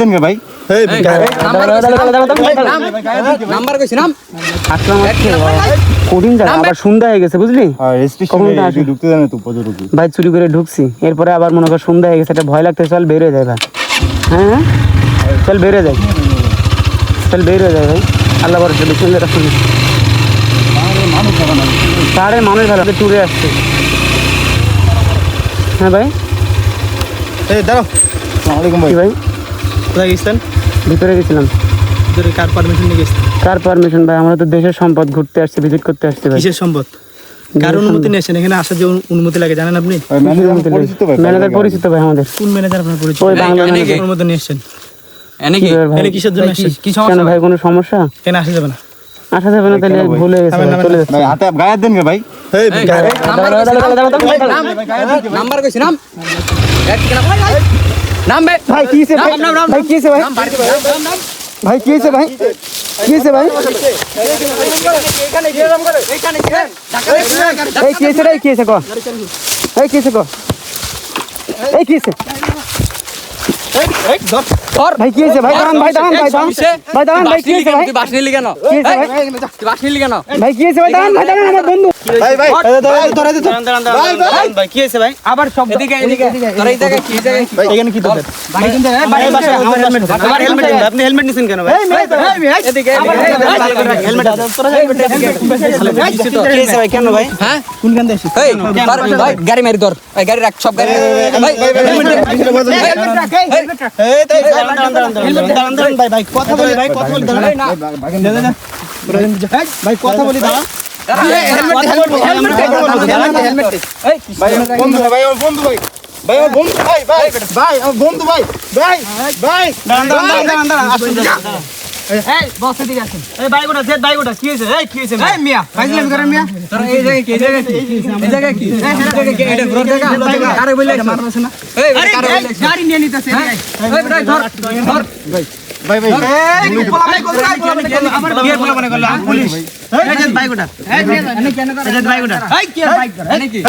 দেন ভাই নাম্বার কইছি নাম কঠিন জায়গা আবার সন্ধ্যা হয়ে গেছে বুঝলি ঢুকতে জানে তো পর্যটক ভাই চুরি করে ঢুকছি এরপরে আবার মনে কর সন্ধ্যা হয়ে গেছে একটা ভয় লাগতে চল বের হয়ে যায় ভাই হ্যাঁ চল বের হয়ে যায় চল বের হয়ে যায় ভাই আল্লাহ ভরসা বিসমিল্লাহির রহমানির রহিম সারে মানুষ ভালো ট্যুরে আসছে হ্যাঁ ভাই এই দাঁড়াও আসসালামু আলাইকুম ভাই কি ভাই কোথায় গেছেন ভিতরে গেছিলাম ভিতরে কার পারমিশন নিয়ে গেছেন কার পারমিশন ভাই আমরা তো দেশের সম্পদ ঘুরতে আসছি ভিজিট করতে আসছি ভাই কিসের সম্পদ কার অনুমতি নিয়েছেন এখানে আসার যে অনুমতি লাগে জানেন আপনি ম্যানেজার পরিচিত ভাই আমাদের কোন ম্যানেজার আপনার পরিচিত ওই বাংলা অনুমতি নিয়েছেন এনেকি এখানে কিসের জন্য আসছেন কি কেন সমস্যা ভাই কোনো সমস্যা এখানে আসা যাবে না আসা যাবে না তাহলে ভুলে গেছে ভাই, চলে যাচ্ছে ভাই হাতে গায়ে দেন ভাই নাম্বার কইছি নাম নাম বে ভাই কি হইছে ভাই ভাই কি হইছে ভাই ভাই কি হইছে ভাই কি হইছে ভাই এই কি হইছে রে কি হইছে কো এই কি হইছে কো এই কি হইছে ভাই কি হইছে ভাই দাঁড়ান ভাই দাঁড়ান ভাই দাঁড়ান ভাই দাঁড়ান ভাই কি হইছে ভাই তুই বাস নিলি কেন কি হইছে ভাই তুই বাস নিলি কেন ভাই কি হইছে ভাই দাঁড়ান ভাই দাঁড়ান আমার বন্ধু ভাই ভাই ভাই কি হইছে ভাই আবার সব এদিকে তোরা এই জায়গায় কি জায়গায় ভাই এখানে কি দরকার ভাই কিন্তু ভাই আমার হেলমেট আমার হেলমেট আপনি হেলমেট নিছেন কেন ভাই এদিকে হেলমেট তোরা কি হইছে ভাই কেন ভাই হ্যাঁ কোন গান দেখিস এই ভাই গাড়ি মারি ধর ভাই গাড়ি রাখ সব গাড়ি ভাই দাঁড়ান ভাই ভাই কথা বলি ভাই কথা বলি দাঁড়ান ভাই কথা বলি দাঁড়ান তোরা এই জায়গায় কি এই জায়গায় কি এটা ব্রোড জায়গা কারে বলে মারছ না এই কারে বলে গাড়ি নিয়ে নিতেছে এই বেটা ধর ধর ভাই ভাই এই পোলা ভাই কোথায় আবার কি পোলা মনে করলো পুলিশ এই যে বাইকটা এই যে বাইকটা এই কি বাইক এনে কি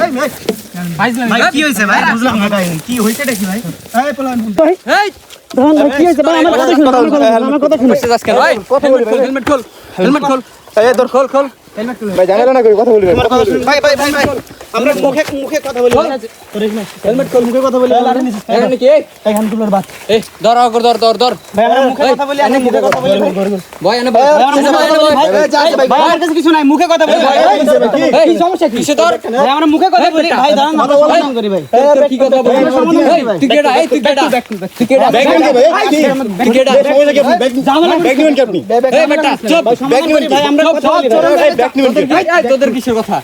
ভাই কি হইছে ভাই বুঝলাম না ভাই কি হইছে দেখি ভাই এই পোলা ভাই এই ধরুন ভাই কি হইছে ভাই আমার কথা শুনুন আমার কথা শুনুন বসে যাস কেন ভাই হেলমেট খোল হেলমেট খোল এই ধর খোল খোল ভাই জানেন না কই কথা বলবেন ভাই ভাই ভাই ভাই আমরা মুখে কথা বলি হেলমেট খোল মুখে কথা বলি এখানে কি এখান তুলার বাত এই ধর আগর ধর ধর ধর ভাই আমরা মুখে কথা বলি আমি মুখে কথা বলি ভাই এনে ভাই আমার কাছে কিছু নাই মুখে কথা বলি ভাই কি সমস্যা কি কিসে ধর ভাই আমরা মুখে কথা বলি ভাই দাঁড়ান আমরা সমাধান করি ভাই তোর কি কথা বল তুই কেডা এই তুই কেডা তুই কেডা ব্যাগ নিন ভাই তুই কেডা সমস্যা কি আপনি ব্যাগ নিন কি আপনি এই বেটা চুপ ব্যাগ নিন ভাই আমরা কথা বলি এই ব্যাগ নিন কি এই তোদের কিসের কথা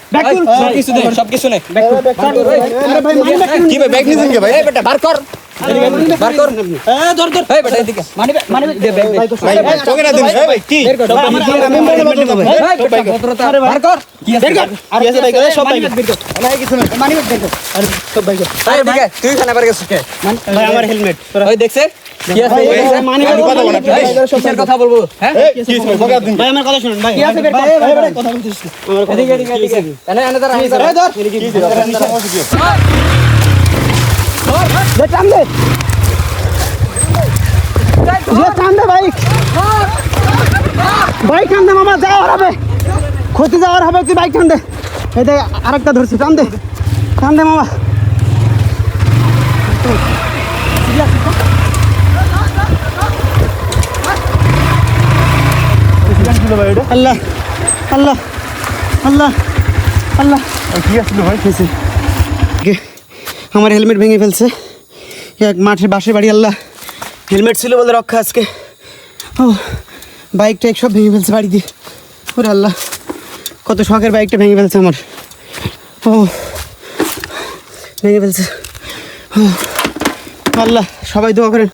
সব কিছু দে সব কিছু নে কি ভাই ব্যাগ নিছেন কি ভাই এই বেটা বার কর বার কর ধর ধর এই বেটা এদিকে মানি দে ব্যাগ দে ভাই তোকে না দিন ভাই কি বার কর কি আছে আর আছে ভাই সব ভাই না কিছু না মানি বের কর আরে সব ভাই এই এদিকে তুই খানা বার গেছিস কে ভাই আমার হেলমেট ওই দেখছে কি আছে মানি কথা বলা কিসের কথা বলবো হ্যাঁ এই কি ভাই বগা দিন ভাই আমার কথা শুনুন ভাই কি আছে বের কর ভাই কথা বলতেছিস এদিকে এদিকে এনে এনে ধর এনে ধর টান দে টান দে ভাই বাইক টান দে মামা যাওয়ার হবে ক্ষতি যাওয়ার হবে তুই বাইক টান দে এই দেখ আরেকটা ধরছি টান দে মামা আল্লাহ আল্লাহ আল্লাহ আল্লাহ কি আসলো ভাই হয়েছে আমার হেলমেট ভেঙে ফেলছে এক মাঠের বাসে বাড়ি আল্লাহ হেলমেট ছিল বলে রক্ষা আজকে ও বাইকটা এক সব ভেঙে ফেলছে বাড়ি দিয়ে ওরে আল্লাহ কত শখের বাইকটা ভেঙে ফেলছে আমার ও ভেঙে ফেলছে ও আল্লাহ সবাই দোয়া করেন